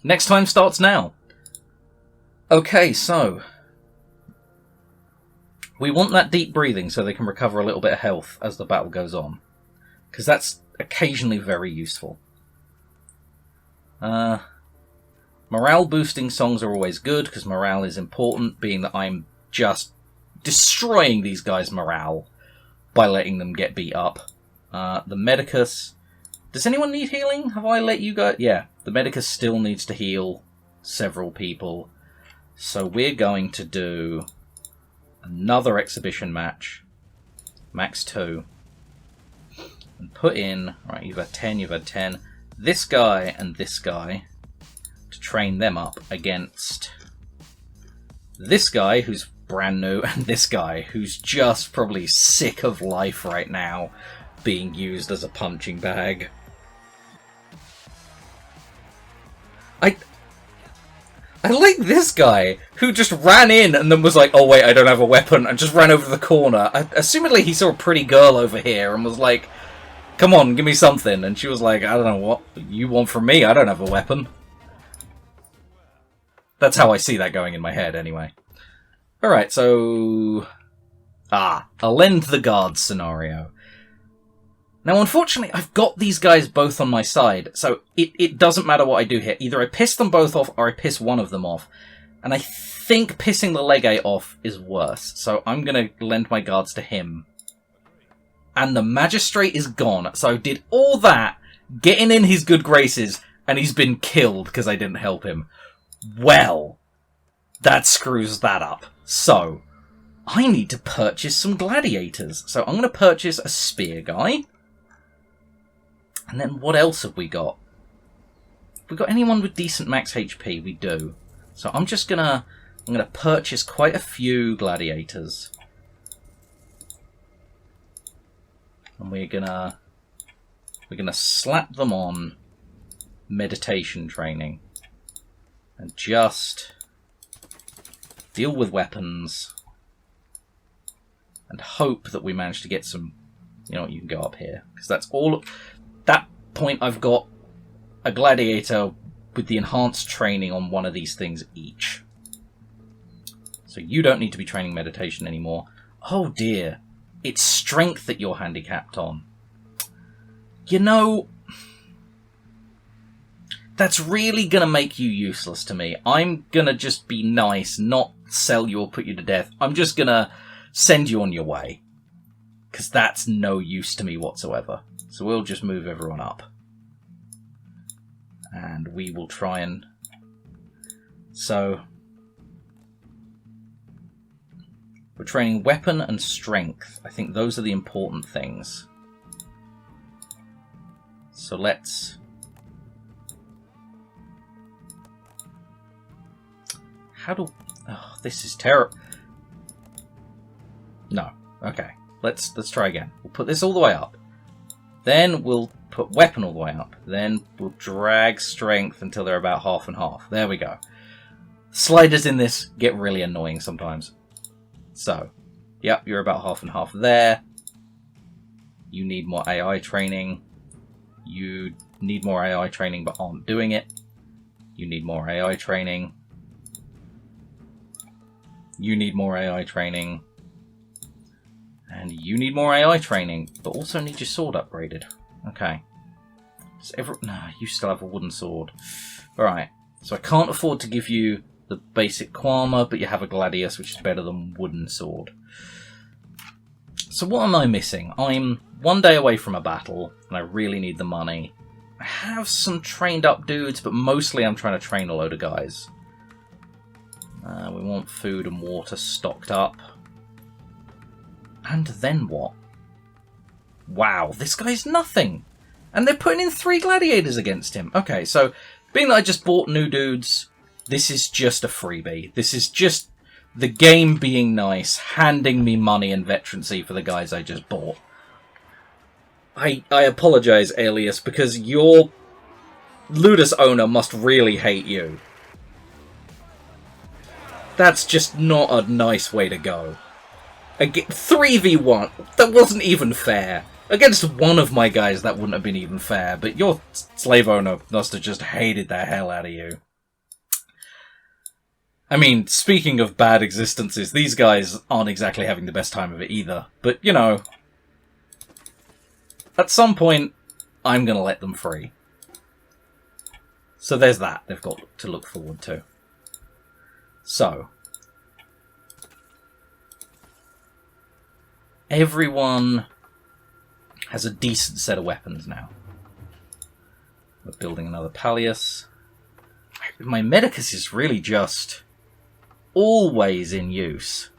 Next time starts now. Okay, so we want that deep breathing so they can recover a little bit of health as the battle goes on, because that's occasionally very useful. Morale boosting songs are always good, because morale is important, being that I'm just destroying these guys' morale by letting them get beat up. The Medicus... Does anyone need healing? Have I let you go? Yeah, the Medicus still needs to heal several people. So we're going to do another exhibition match. Max 2. And put in... Right, you've had 10, you've had 10. This guy and this guy to train them up against this guy who's brand new and this guy who's just probably sick of life right now being used as a punching bag. I like this guy, who just ran in and then was like, oh wait, I don't have a weapon, and just ran over the corner. Assumedly he saw a pretty girl over here and was like, come on, give me something. And she was like, I don't know what you want from me, I don't have a weapon. That's how I see that going in my head, anyway. Alright, so... a lend the guards scenario. Now, unfortunately, I've got these guys both on my side, so it doesn't matter what I do here. Either I piss them both off, or I piss one of them off. And I think pissing the Legate off is worse, so I'm going to lend my guards to him. And the Magistrate is gone, so I did all that, getting in his good graces, and he's been killed because I didn't help him. Well, that screws that up. So, I need to purchase some gladiators. So I'm going to purchase a spear guy. And then what else have we got? Have we got anyone with decent max HP? We do. So I'm gonna purchase quite a few gladiators. And we're gonna slap them on meditation training. And just deal with weapons. And hope that we manage to get some... You know what, you can go up here. Because that's all... That point I've got a gladiator with the enhanced training on one of these things each. So you don't need to be training meditation anymore. Oh dear. It's strength that you're handicapped on. You know... That's really going to make you useless to me. I'm going to just be nice, not sell you or put you to death. I'm just going to send you on your way. Because that's no use to me whatsoever. So we'll just move everyone up. And we will try and... So... We're training weapon and strength. I think those are the important things. So let's... How do... Oh, this is terrible. No. Okay. Let's try again. We'll put this all the way up. Then we'll put weapon all the way up. Then we'll drag strength until they're about half and half. There we go. Sliders in this get really annoying sometimes. So, yep, you're about half and half there. You need more AI training. You need more AI training but aren't doing it. You need more AI training. You need more AI training. And you need more AI training, but also need your sword upgraded. Okay. No, you still have a wooden sword. Alright, so I can't afford to give you the basic Quama, but you have a Gladius, which is better than wooden sword. So what am I missing? I'm one day away from a battle, and I really need the money. I have some trained up dudes, but mostly I'm trying to train a load of guys. We want food and water stocked up. And then what? Wow, this guy's nothing! And they're putting in 3 gladiators against him. Okay, so, being that I just bought new dudes, this is just a freebie. This is just the game being nice, handing me money and veterancy for the guys I just bought. I apologise, Alias, because your Ludus owner must really hate you. That's just not a nice way to go. 3v1, that wasn't even fair. Against one of my guys, that wouldn't have been even fair, but your slave owner must have just hated the hell out of you. I mean, speaking of bad existences, these guys aren't exactly having the best time of it either. But, you know, at some point, I'm going to let them free. So there's that they've got to look forward to. So, everyone has a decent set of weapons now. We're building another Pallius. My Medicus is really just always in use.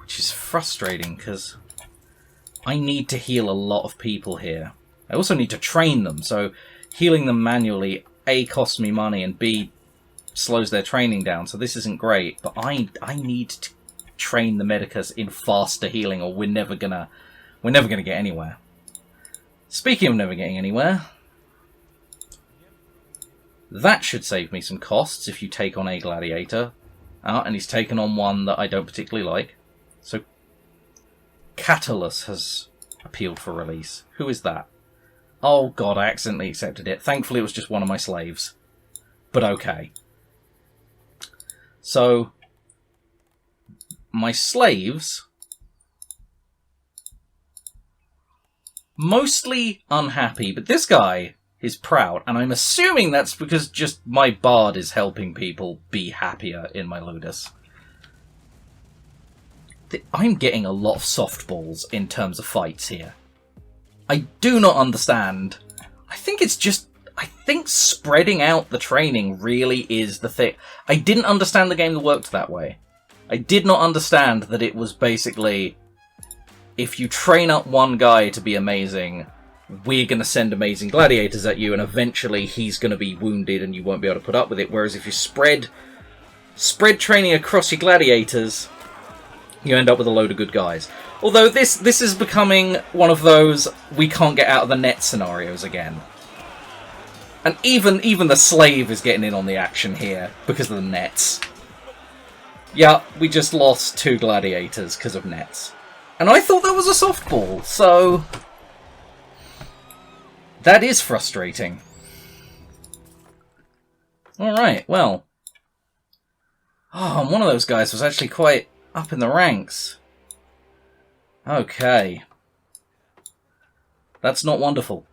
Which is frustrating, because I need to heal a lot of people here. I also need to train them, so healing them manually, A, costs me money, and B, slows their training down, so this isn't great. But I need to train the Medicus in faster healing, or we're never gonna get anywhere. Speaking of never getting anywhere, that should save me some costs if you take on a gladiator. And he's taken on one that I don't particularly like. So, Catullus has appealed for release. Who is that? Oh god, I accidentally accepted it. Thankfully it was just one of my slaves. But okay. So, my slaves, mostly unhappy, but this guy is proud, and I'm assuming that's because just my bard is helping people be happier in my Ludus. I'm getting a lot of softballs in terms of fights here. I do not understand. I think spreading out the training really is the thing. I didn't understand the game that worked that way. I did not understand that it was basically, if you train up one guy to be amazing, we're going to send amazing gladiators at you, and eventually he's going to be wounded and you won't be able to put up with it. Whereas if you spread training across your gladiators, you end up with a load of good guys. Although this is becoming one of those we can't get out of the net scenarios again. And even the slave is getting in on the action here because of the nets. Yeah, we just lost 2 gladiators because of nets. And I thought that was a softball, so that is frustrating. Alright, well. Oh, one of those guys was actually quite up in the ranks. Okay. That's not wonderful.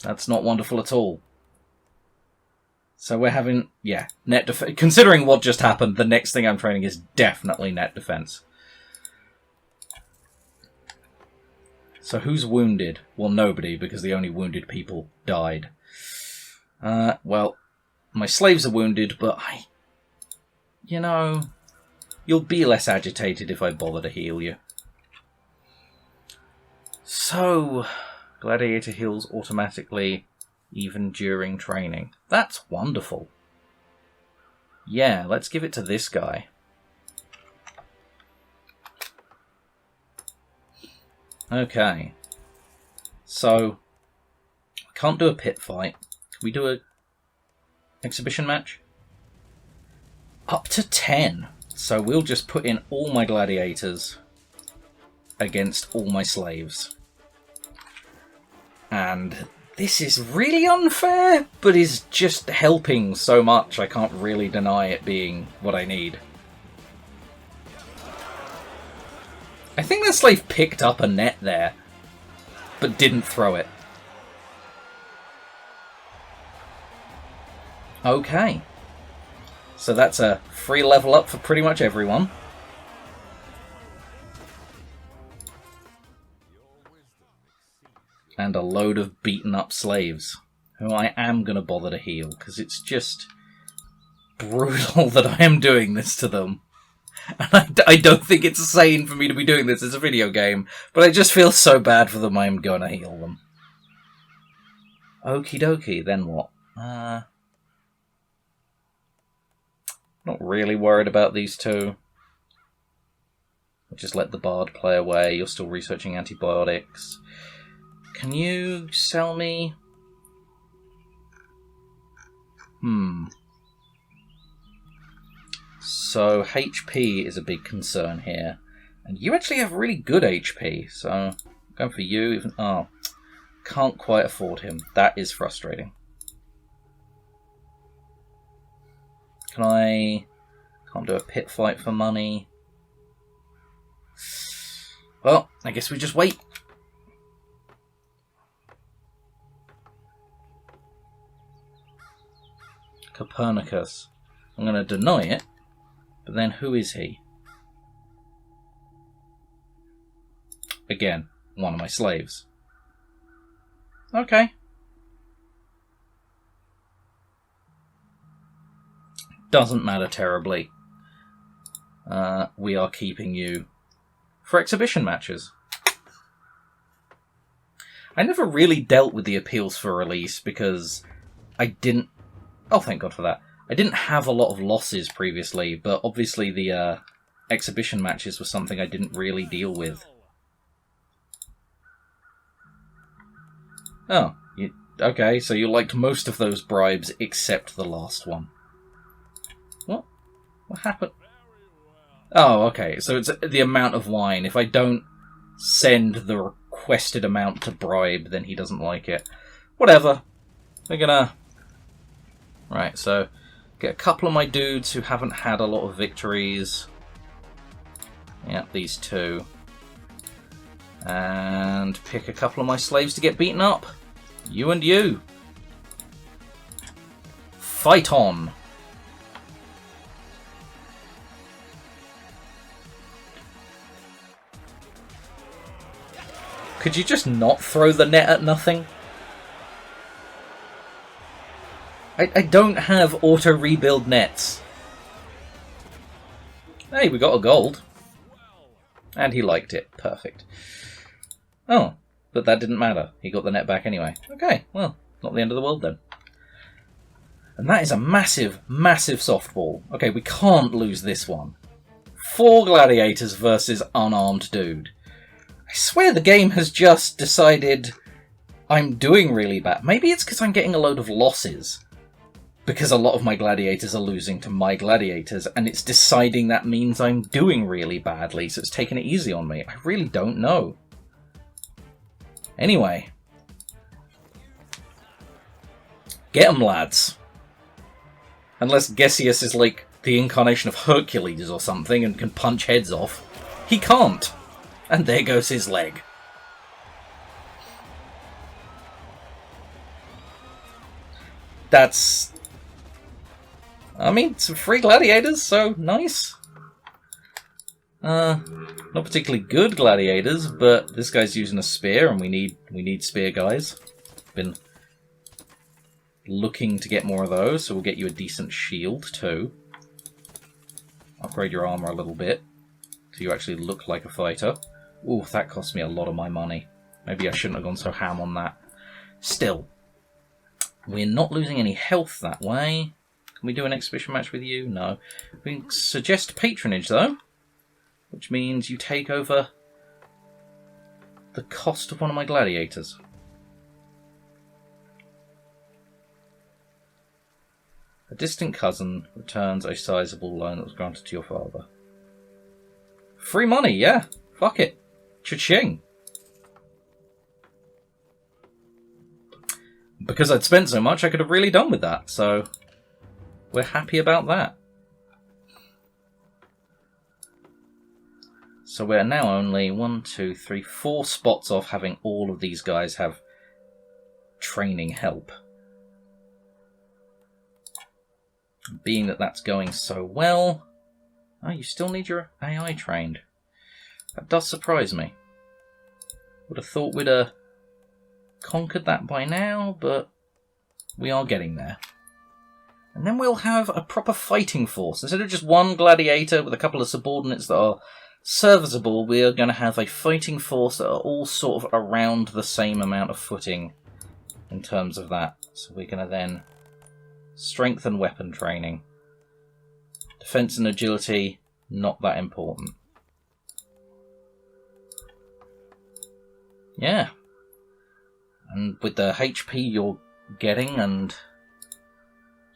That's not wonderful at all. So we're having, yeah, net defense. Considering what just happened, the next thing I'm training is definitely net defense. So who's wounded? Well, nobody, because the only wounded people died. Well, my slaves are wounded, but you know, you'll be less agitated if I bother to heal you. So, gladiator heals automatically, even during training. That's wonderful. Yeah, let's give it to this guy. Okay. So, I can't do a pit fight. Can we do a exhibition match? Up to 10. So we'll just put in all my gladiators against all my slaves. And this is really unfair, but is just helping so much I can't really deny it being what I need. I think the slave picked up a net there, but didn't throw it. Okay. So that's a free level up for pretty much everyone. And a load of beaten up slaves, who I am going to bother to heal, because it's just brutal that I am doing this to them. And I don't think it's sane for me to be doing this as a video game, but I just feel so bad for them I'm going to heal them. Okie dokie, then what? Not really worried about these two. I'll just let the bard play away. You're still researching antibiotics. Can you sell me? So HP is a big concern here. And you actually have really good HP, so I'm going for you. Even can't quite afford him. That is frustrating. Can I... Can't do a pit fight for money. Well, I guess we just wait. Copernicus. I'm going to deny it, but then who is he? Again, one of my slaves. Okay. Doesn't matter terribly. We are keeping you for exhibition matches. I never really dealt with the appeals for release because I didn't... Oh, thank God for that. I didn't have a lot of losses previously, but obviously the exhibition matches was something I didn't really deal with. Oh, okay, so you liked most of those bribes except the last one. What? What happened? Oh, okay, so it's the amount of wine. If I don't send the requested amount to bribe, then he doesn't like it. Whatever. We're gonna... Right, so get a couple of my dudes who haven't had a lot of victories. Yeah, these two. And pick a couple of my slaves to get beaten up. You and you. Fight on. Could you just not throw the net at nothing? I don't have auto-rebuild nets. Hey, we got a gold. And he liked it. Perfect. Oh, but that didn't matter. He got the net back anyway. Okay, well, not the end of the world then. And that is a massive, massive softball. Okay, we can't lose this one. 4 gladiators versus unarmed dude. I swear the game has just decided I'm doing really bad. Maybe it's because I'm getting a load of losses. Because a lot of my gladiators are losing to my gladiators, and it's deciding that means I'm doing really badly, so it's taking it easy on me. I really don't know. Anyway. Get 'em, lads. Unless Gesius is like the incarnation of Hercules or something and can punch heads off. He can't. And there goes his leg. That's... I mean, some free gladiators, so nice. Not particularly good gladiators, but this guy's using a spear, and we need spear guys. Been looking to get more of those, so we'll get you a decent shield too. Upgrade your armor a little bit, so you actually look like a fighter. Ooh, that cost me a lot of my money. Maybe I shouldn't have gone so ham on that. Still, we're not losing any health that way. Can we do an exhibition match with you? No. We can suggest patronage, though, which means you take over the cost of one of my gladiators. A distant cousin returns a sizable loan that was granted to your father. Free money, yeah. Fuck it. Cha-ching. Because I'd spent so much, I could have really done with that, so we're happy about that. So we're now only 1, 2, 3, 4 spots off having all of these guys have training help. Being that that's going so well... Oh, you still need your AI trained. That does surprise me. Would have thought we'd have conquered that by now, but we are getting there. And then we'll have a proper fighting force. Instead of just one gladiator with a couple of subordinates that are serviceable, we are going to have a fighting force that are all sort of around the same amount of footing in terms of that. So we're going to then strength and weapon training. Defense and agility, not that important. Yeah. And with the HP you're getting and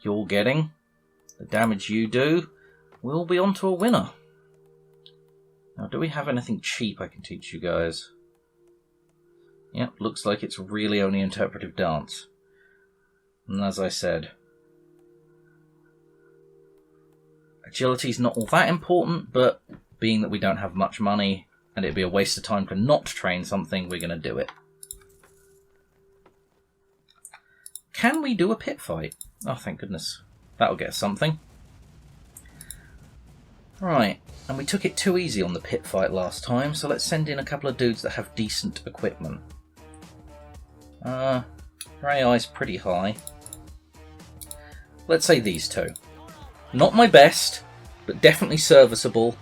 you're getting, the damage you do, we'll be on to a winner. Now, do we have anything cheap I can teach you guys? Yep, looks like it's really only interpretive dance. And as I said, Agility's not all that important, but being that we don't have much money and it'd be a waste of time to not train something, we're going to do it. Can we do a pit fight? Oh, thank goodness. That'll get us something. Right, and we took it too easy on the pit fight last time, so let's send in a couple of dudes that have decent equipment. Their AI's pretty high. Let's say these two. Not my best, but definitely serviceable.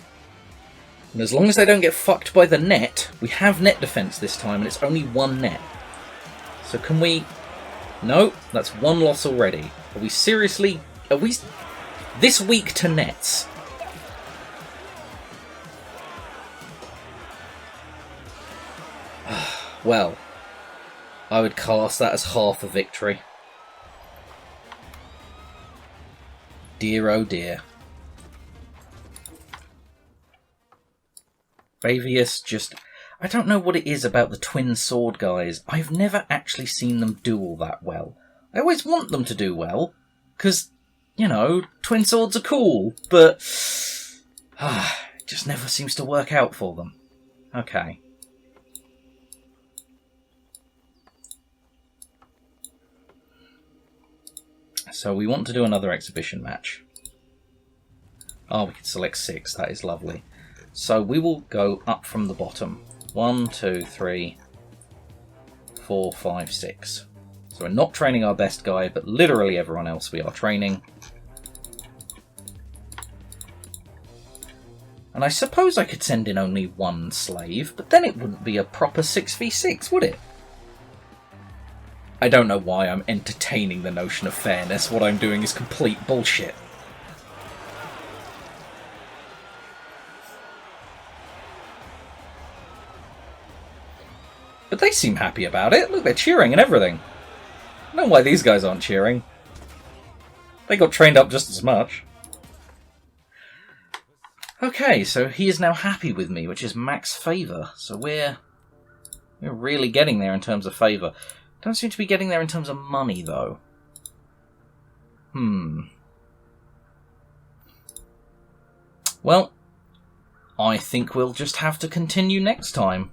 And as long as they don't get fucked by the net, we have net defense this time, and it's only one net. So can we... No, that's one loss already. Are we seriously... Are we this weak to nets? Well, I would class that as half a victory. Dear oh dear. Bavius just... I don't know what it is about the twin sword guys. I've never actually seen them do all that well. I always want them to do well, because, you know, twin swords are cool, but it just never seems to work out for them. Okay. So we want to do another exhibition match. Oh, we can select 6. That is lovely. So we will go up from the bottom. 1, 2, 3, 4, 5, 6. So we're not training our best guy, but literally everyone else we are training. And I suppose I could send in only one slave, but then it wouldn't be a proper 6v6, would it? I don't know why I'm entertaining the notion of fairness. What I'm doing is complete bullshit. But they seem happy about it. Look, they're cheering and everything. I don't know why these guys aren't cheering. They got trained up just as much. Okay, so he is now happy with me, which is max favour. So we're really getting there in terms of favour. Don't seem to be getting there in terms of money, though. Well, I think we'll just have to continue next time.